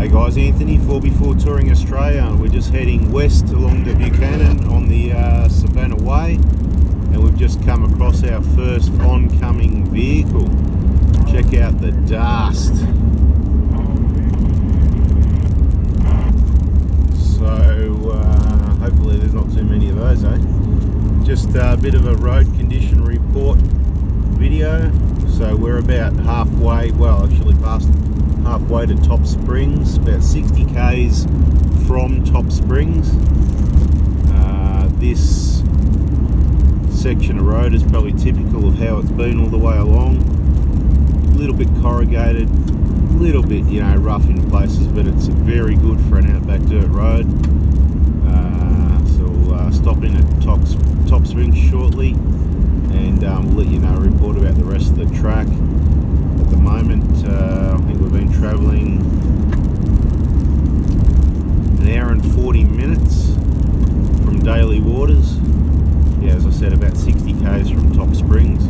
Hey guys, Anthony, 4x4 Touring Australia. We're just heading west along the Buchanan on the Savannah Way, and we've just come across our first oncoming vehicle. Check out the dust. So hopefully there's not too many of those, eh? Just a bit of a road condition report video. So we're about halfway, well actually past halfway to Top Springs, about 60 k's from Top Springs. This section of road is probably typical of how it's been all the way along. A little bit corrugated, a little bit, you know, rough in places, but it's very good for an outback dirt road. So we'll stop in at Top Springs shortly, and we'll let you know, report about the rest of the track. At the moment, I think we've been travelling an hour and 40 minutes from Daly waters. Yeah, as I said, about 60 k's from Top Springs.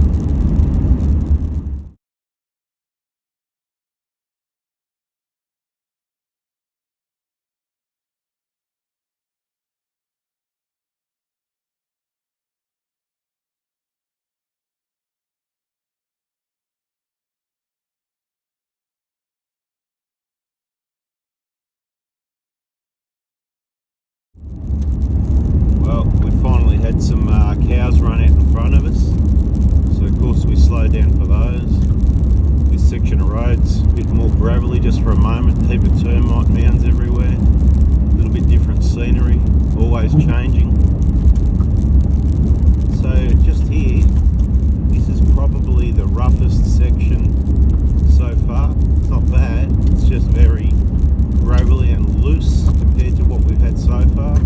Well, we finally had some cows run out in front of us, so of course we slowed down for those. This section of road's a bit more gravelly just for a moment, heap of termite mounds everywhere, a little bit different scenery, always changing. So just here, this is probably the roughest section so far. It's not bad, it's just very gravelly and loose compared to what we've had so far.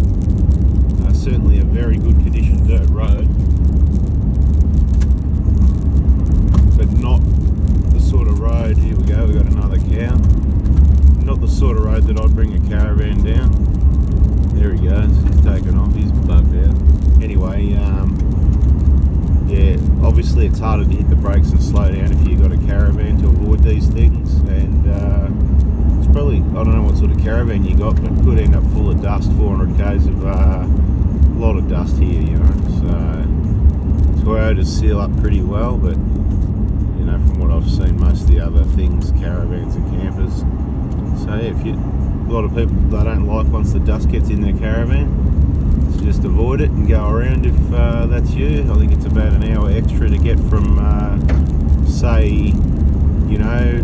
Certainly a very good condition dirt road, but not the sort of road, here we go, we've got another cow, not the sort of road that I'd bring a caravan down. There he goes, he's taken off, he's bugged out. Anyway, yeah, obviously it's harder to hit the brakes and slow down if you've got a caravan to avoid these things, and it's probably, I don't know what sort of caravan you got, but it could end up full of dust, 400 k's of a lot of dust here, you know. So Toyotas seal up pretty well, but you know, from what I've seen, most of the other things, caravans and campers. So yeah, if you, a lot of people, they don't like once the dust gets in their caravan, so just avoid it and go around if that's you. I think it's about an hour extra to get from say, you know,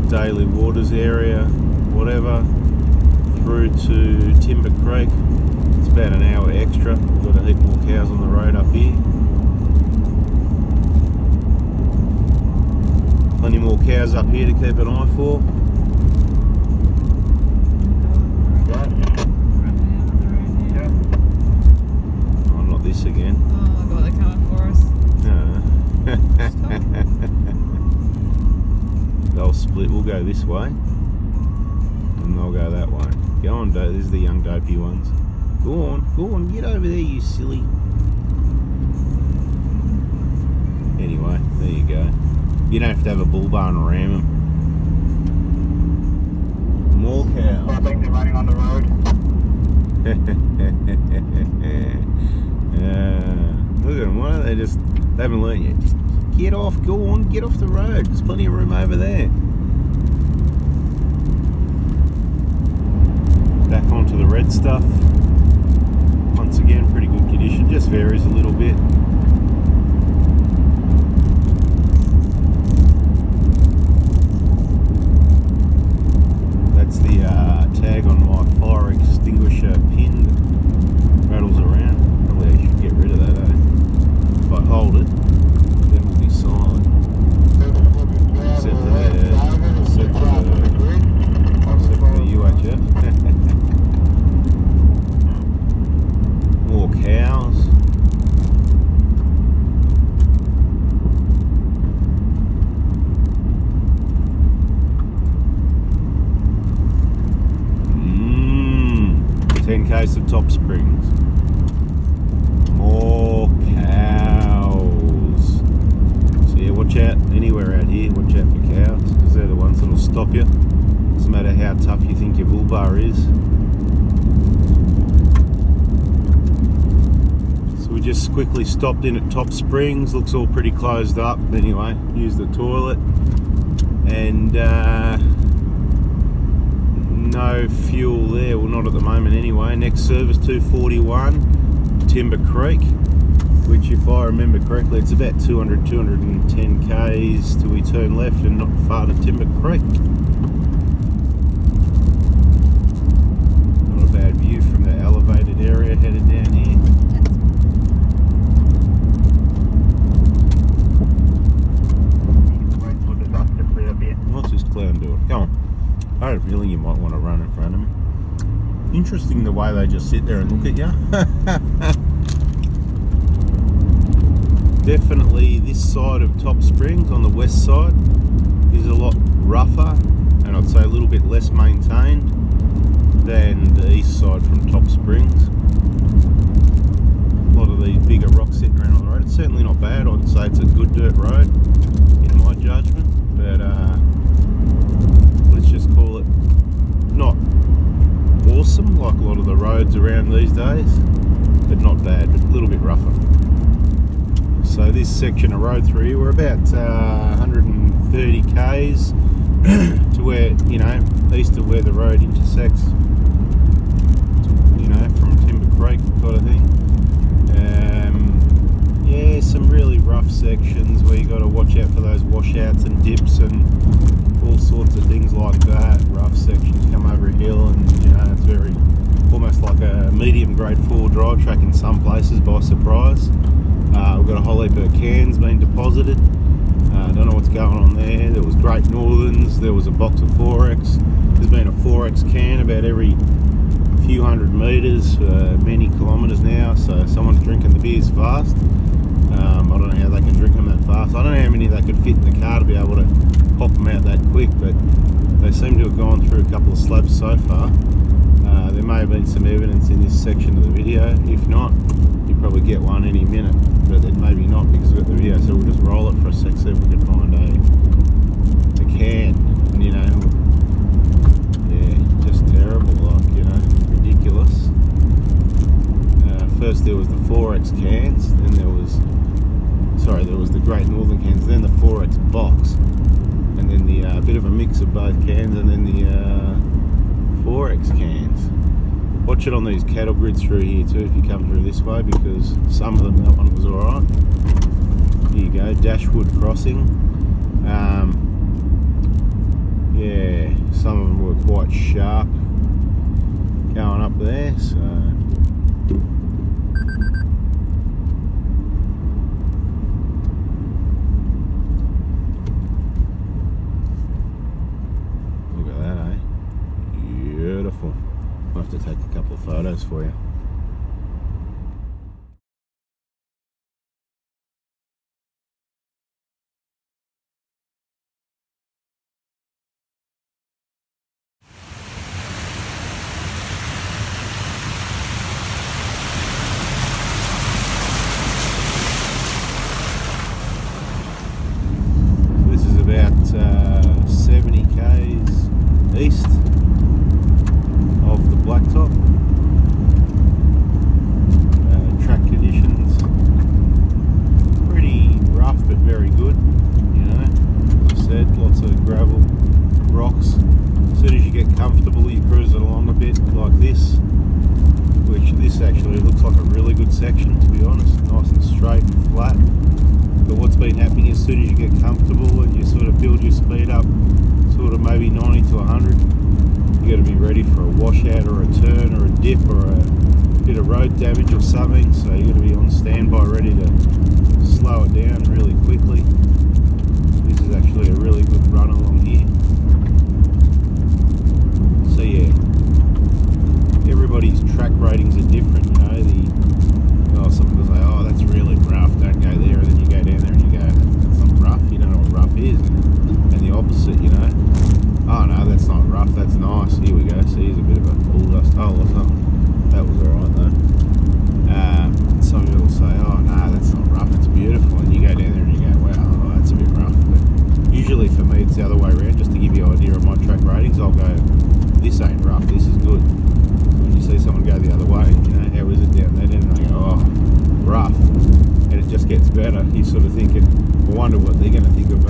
Daly Waters area, whatever, through to Timber Creek. It's about an hour extra. We've got a heap more cows on the road up here. Plenty more cows up here to keep an eye for. Oh, not this again. Oh my god, they're coming for us. They'll split. We'll go this way, and they'll go that way. Go on, these are the young dopey ones. Go on, get over there, you silly. Anyway, there you go. You don't have to have a bull bar and ram them. More cows. I think they're running on the road. Look at them, why don't they just, they haven't learned yet. Just get off, go on, get off the road. There's plenty of room over there. Back onto the red stuff. Once again, pretty good condition, just varies a little bit. That's the tag on my fire extinguisher pin that rattles around. Probably I should get rid of that, eh? If I hold it, then we'll be silent. Except for the UHF. More cows. Mmm. 10 k's to Top Springs. More cows. So yeah, watch out anywhere out here. Watch out for cows. stop you. Doesn't matter how tough you think your bull bar is. So we just quickly stopped in at Top Springs. Looks all pretty closed up. Anyway, used the toilet. And no fuel there. Well, not at the moment anyway. Next service 241 Timber Creek, which if I remember correctly, it's about 210 k's till we turn left and not far to Timber Creek. Not a bad view from the elevated area headed down here. What's this clown doing? Come on. I have a feeling you might want to run in front of me. Interesting the way they just sit there and look at you. Definitely this side of Top Springs on the west side is a lot rougher and I'd say a little bit less maintained than the east side from Top Springs. A lot of these bigger rocks sitting around on the road. It's certainly not bad. I'd say it's a good dirt road in my judgment, but let's just call it not awesome like a lot of the roads around these days, but not bad, but a little bit rougher. So this section of road through here, we're about 130 k's to where, you know, east of where the road intersects, you know, from Timber Creek kind of thing. Yeah, some really rough sections where you got to watch out for those washouts and dips and all sorts of things like that. Rough sections, come over a hill, and you know, it's very almost like a medium grade 4 drive track in some places by surprise. We've got a whole heap of cans being deposited. Don't know what's going on there. There was Great Northerns, there was a box of 4X. There's been a 4X can about every few hundred metres for many kilometres now, so someone's drinking the beers fast. I don't know how they can drink them that fast. I don't know how many they could fit in the car to be able to pop them out that quick, but they seem to have gone through a couple of slabs so far. There may have been some evidence in this section of the video. If not, you'll probably get one any minute, but then maybe not because we've got the video. So we'll just roll it for a sec, see if we can find a can. And, you know, yeah, just terrible, like, you know, ridiculous. First there was the 4X cans, then there was the Great Northern cans, then the 4X box, and then the bit of a mix of both cans, and then the 4X cans. Watch it on these cattle grids through here too if you come through this way, because some of them, that one was alright. Here you go, Dashwood Crossing. Yeah, some of them were quite sharp going up there, so look at that, eh? Beautiful. I'll have to take a couple of photos for you. This is about 70 k's east of the blacktop. Track conditions pretty rough but very good, you know. As I said, lots of gravel, rocks. As soon as you get comfortable, you cruise it along a bit like this, which this actually looks like a really good section, to be honest. Nice and straight and flat. But what's been happening is as soon as you get comfortable and you sort of build your speed up sort of maybe 90 to 100, you got to be ready for a washout or a turn or a dip or a bit of road damage or something, so you got to be on standby ready to slow it down really quickly. This is actually a really good run along here. So yeah, everybody's track ratings are different, you know. Some people say, oh, that's really rough, don't go there, and then you go down there and you go, that's not rough, you don't know what rough is. And the opposite, you know, oh no, that's not rough, that's nice. Here we go, see, here's a bit of a bull dust hole or something. That was alright though. Some people say, oh no, that's not rough, it's beautiful, and you go down there and you go, wow, that's a bit rough. But usually for me it's the other way around, just to give you an idea of my track ratings. I'll go, this ain't rough, this is good. So when you see someone go the other way, you know, how is it down there? And they go, oh, rough. And it just gets better. You're sort of thinking, I wonder what they're going to think of,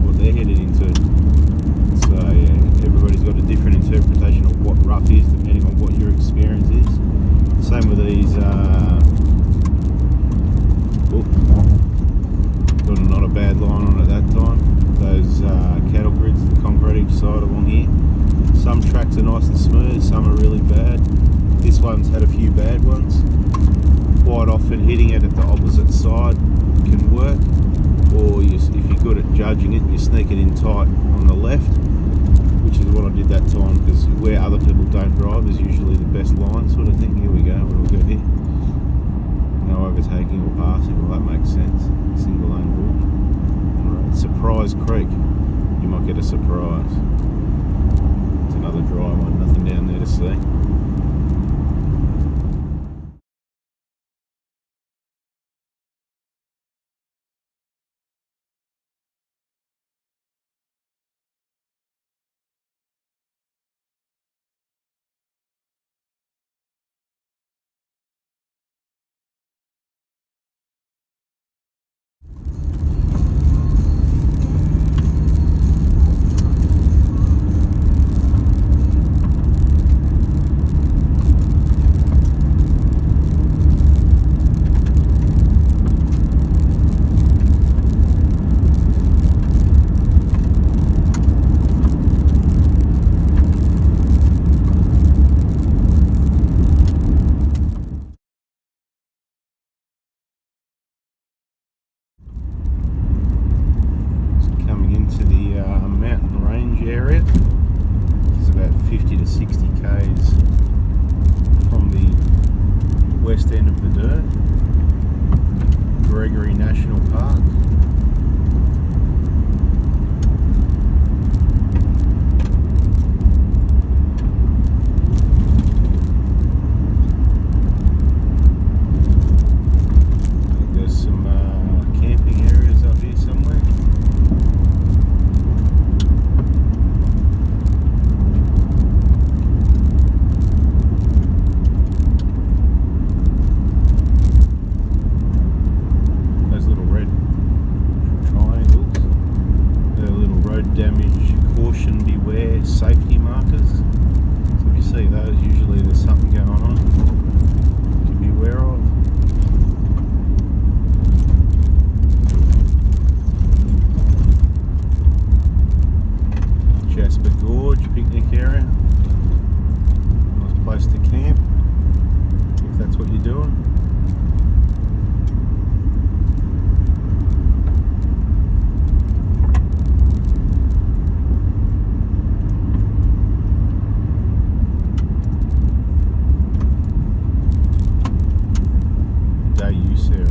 what they're headed into. So yeah, everybody's got a different interpretation of what rough is, depending on what your experience is. Same with these, got not a bad line on at that time. Those cattle grids, the concrete each side along here. Some tracks are nice and smooth, some are really bad. This one's had a few bad ones. Quite often hitting it at the opposite side can work, or if you're good at judging it, you sneak it in tight on the left, which is what I did that time, because where other people don't drive is usually the best line sort of thing. Here we go, what do we got here? No overtaking or passing, well that makes sense. Single lane rule. Alright, Surprise Creek. You might get a surprise. It's another dry one, nothing down there to see. Mountain range area. It's about 50 to 60 k's from the west end of the dirt. Gregory National Park. I think there's some camping areas up here somewhere. Damage, caution, beware, safety markers. So if you see those, usually there's something going on to be aware of. Jasper Gorge picnic area. Nice place to camp if that's what you're doing. Use area.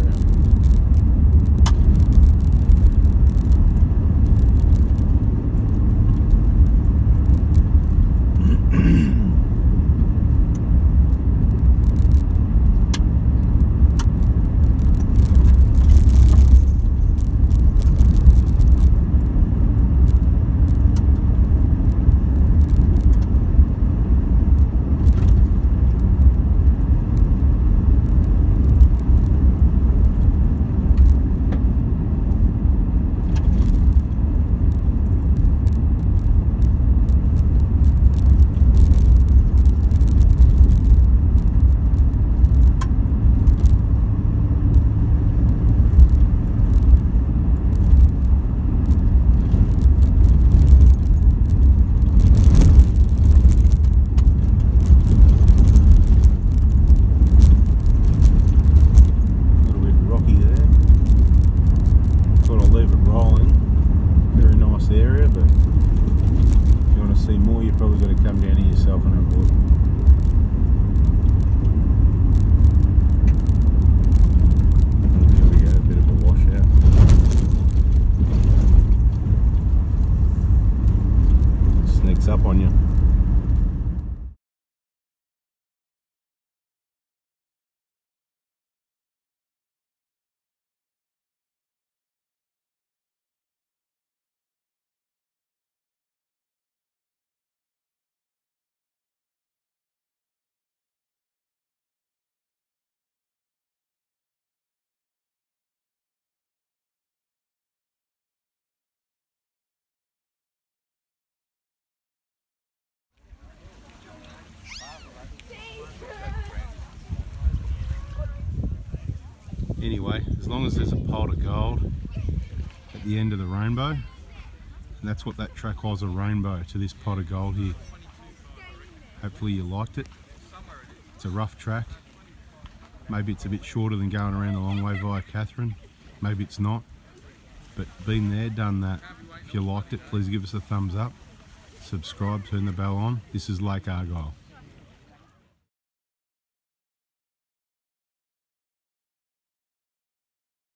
Area, but if you want to see more, you've probably got to come down here yourself and have a look. Here we go, a bit of a washout. Sneaks up on you. anyway, as long as there's a pot of gold at the end of the rainbow, and that's what that track was, a rainbow to this pot of gold here. Hopefully you liked it. It's a rough track. Maybe it's a bit shorter than going around the long way via Catherine. Maybe it's not. But been there, done that. If you liked it, please give us a thumbs up. Subscribe, turn the bell on. This is Lake Argyle.